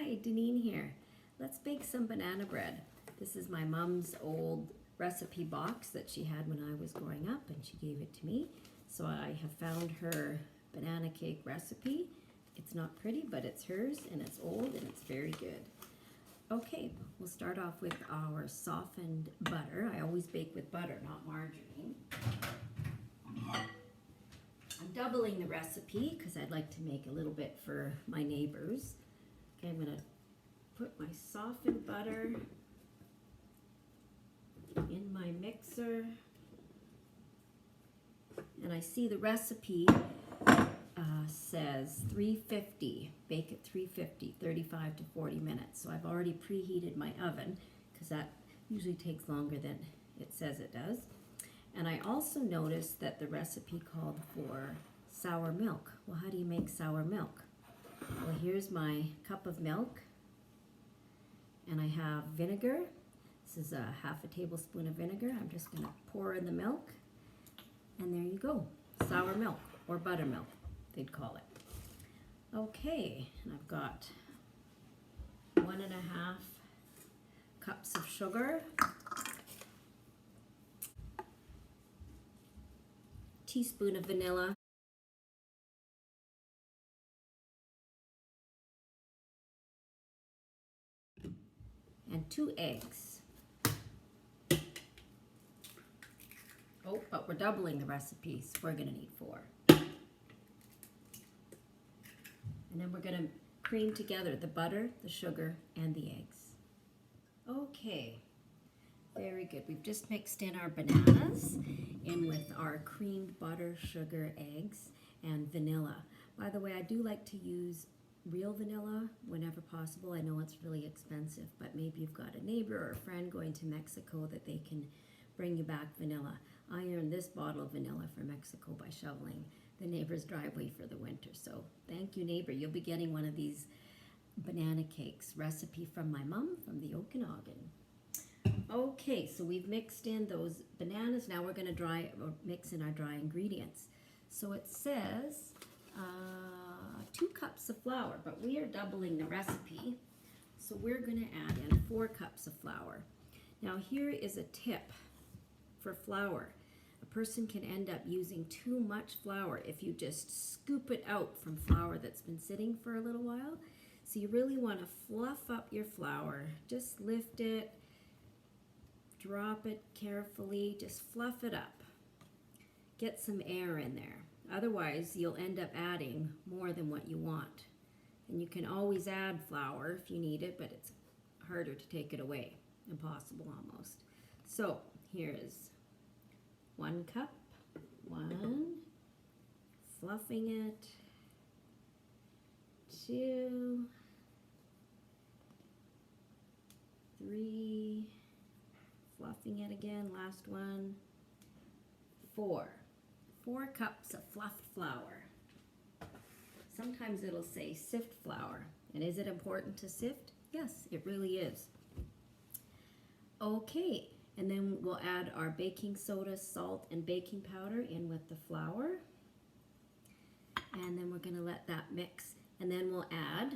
Hi, Deneen here. Let's bake some banana bread. This is my mom's old recipe box that she had when I was growing up, and she gave it to me. So I have found her banana cake recipe. It's not pretty, but it's hers, and it's old, and it's very good. Okay, we'll start off with our softened butter. I always bake with butter, not margarine. I'm doubling the recipe because I'd like to make a little bit for my neighbors. Okay, I'm going to put my softened butter in my mixer. And I see the recipe says 350, bake at 350, 35 to 40 minutes. So I've already preheated my oven because that usually takes longer than it says it does. And I also noticed that the recipe called for sour milk. Well, how do you make sour milk? Well, here's my cup of milk, and I have vinegar. This is a half a tablespoon of vinegar. I'm just going to pour in the milk, and there you go. Sour milk, or buttermilk, they'd call it. Okay, and I've got 1.5 cups of sugar, teaspoon of vanilla, and 2 eggs. Oh, but we're doubling the recipe, so we're going to need 4. And then we're going to cream together the butter, the sugar, and the eggs. Okay, very good. We've just mixed in our bananas in with our creamed butter, sugar, eggs, and vanilla. By the way, I do like to use real vanilla whenever possible. I know it's really expensive, but maybe you've got a neighbor or a friend going to Mexico that they can bring you back vanilla. I earned this bottle of vanilla for Mexico by shoveling the neighbor's driveway for the winter. So thank you, neighbor. You'll be getting one of these banana cakes. Recipe from my mom from the Okanagan. Okay, so we've mixed in those bananas. Now we're going to mix in our dry ingredients. So it says 2 cups of flour, but we are doubling the recipe. So we're going to add in 4 cups of flour. Now here is a tip for flour. A person can end up using too much flour if you just scoop it out from flour that's been sitting for a little while. So you really want to fluff up your flour. Just lift it, drop it carefully, just fluff it up. Get some air in there. Otherwise, you'll end up adding more than what you want. And you can always add flour if you need it, but it's harder to take it away. Impossible almost. So here is 1 cup, 1, fluffing it, 2, 3, fluffing it again, last one, 4 cups of fluffed flour. Sometimes it'll say sift flour. And is it important to sift? Yes, it really is. Okay, and then we'll add our baking soda, salt, and baking powder in with the flour. And then we're going to let that mix. And then we'll add,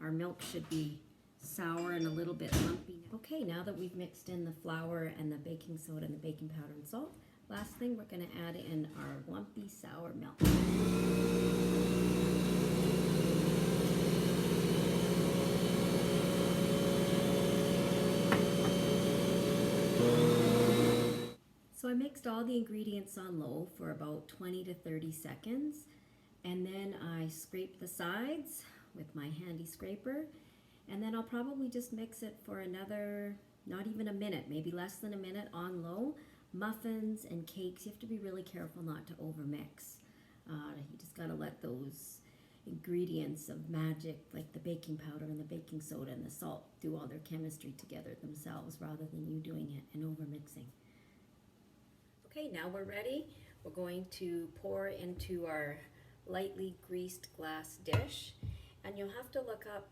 our milk should be sour and a little bit lumpy. Okay, now that we've mixed in the flour and the baking soda and the baking powder and salt, last thing we're going to add in our lumpy sour milk. So I mixed all the ingredients on low for about 20 to 30 seconds, and then I scraped the sides with my handy scraper, and then I'll probably just mix it for another, not even a minute, maybe less than a minute on low. Muffins and cakes, you have to be really careful not to overmix. You just gotta let those ingredients of magic, like the baking powder and the baking soda and the salt, do all their chemistry together themselves rather than you doing it and overmixing. Okay, now we're ready. We're going to pour into our lightly greased glass dish. And you'll have to look up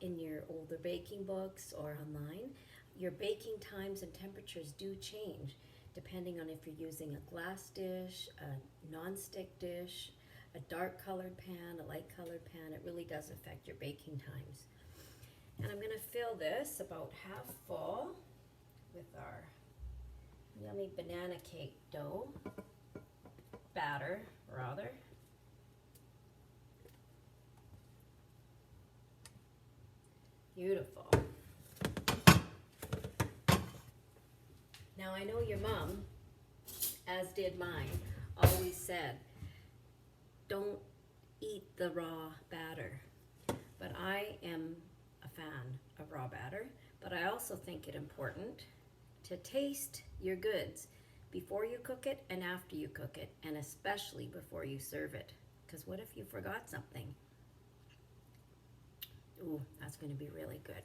in your older baking books or online. Your baking times and temperatures do change depending on if you're using a glass dish, a non-stick dish, a dark colored pan, a light colored pan. It really does affect your baking times. And I'm gonna fill this about half full with our yummy banana cake dough, batter rather. Beautiful. Now I know your mom, as did mine, always said, don't eat the raw batter. But I am a fan of raw batter, but I also think it important to taste your goods before you cook it and after you cook it, and especially before you serve it. Because what if you forgot something? Ooh, that's going to be really good.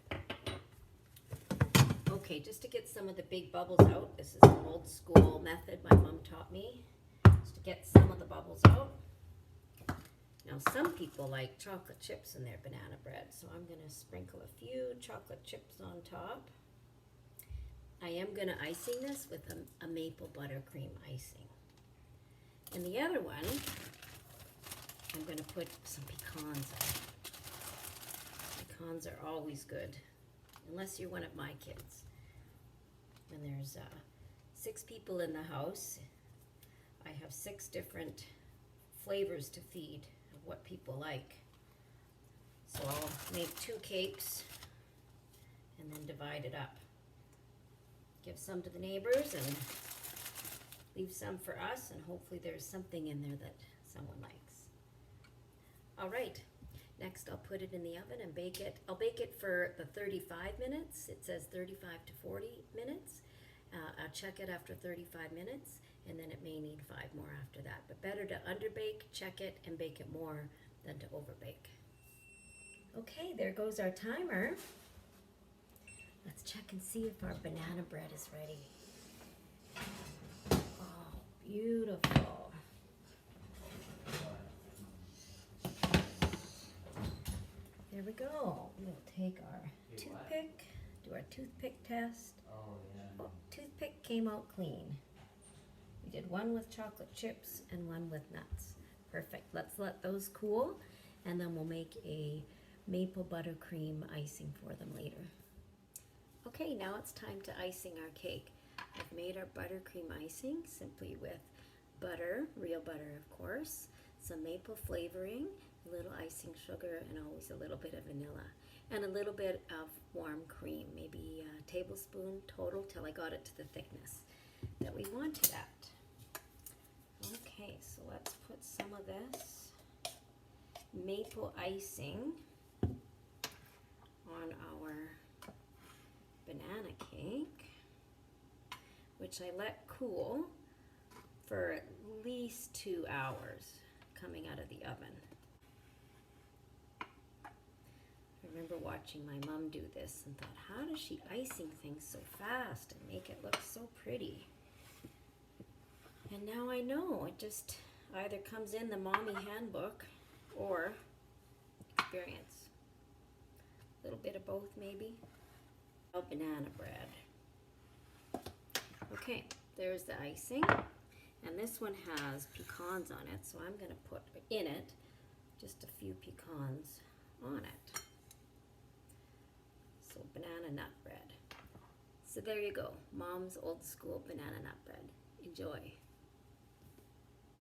Okay, just to get some of the big bubbles out, this is an old school method my mom taught me, just to get some of the bubbles out. Now some people like chocolate chips in their banana bread, so I'm going to sprinkle a few chocolate chips on top. I am going to icing this with a maple buttercream icing. And the other one, I'm going to put some pecans on. Pecans are always good, unless you're one of my kids. And there's 6 people in the house. I have 6 different flavors to feed of what people like. So I'll make 2 cakes and then divide it up. Give some to the neighbors and leave some for us, and hopefully there's something in there that someone likes. All right, next I'll put it in the oven and bake it. I'll bake it for the 35 minutes. It says 35 to 40 minutes. I'll check it after 35 minutes, and then it may need 5 more after that. But better to underbake, check it, and bake it more than to overbake. Okay, there goes our timer. Let's check and see if our banana bread is ready. Oh, beautiful. There we go. We'll take our toothpick, do our toothpick test. Oh, toothpick came out clean. We did one with chocolate chips and one with nuts. Perfect. Let's let those cool, and then we'll make a maple buttercream icing for them later. Okay, now it's time to icing our cake. I've made our buttercream icing simply with butter, real butter of course, some maple flavoring, a little icing sugar, and always a little bit of vanilla, and a little bit of warm cream, maybe a tablespoon total till I got it to the thickness that we wanted at. Okay, so let's put some of this maple icing on our banana cake, which I let cool for at least 2 hours coming out of the oven. I remember watching my mom do this and thought, how does she icing things so fast and make it look so pretty? And now I know, it just either comes in the mommy handbook or experience. A little bit of both maybe. Banana bread. Okay, there's the icing, and this one has pecans on it, so I'm going to put in it just a few pecans on it. So banana nut bread. So there you go, Mom's old school banana nut bread. Enjoy.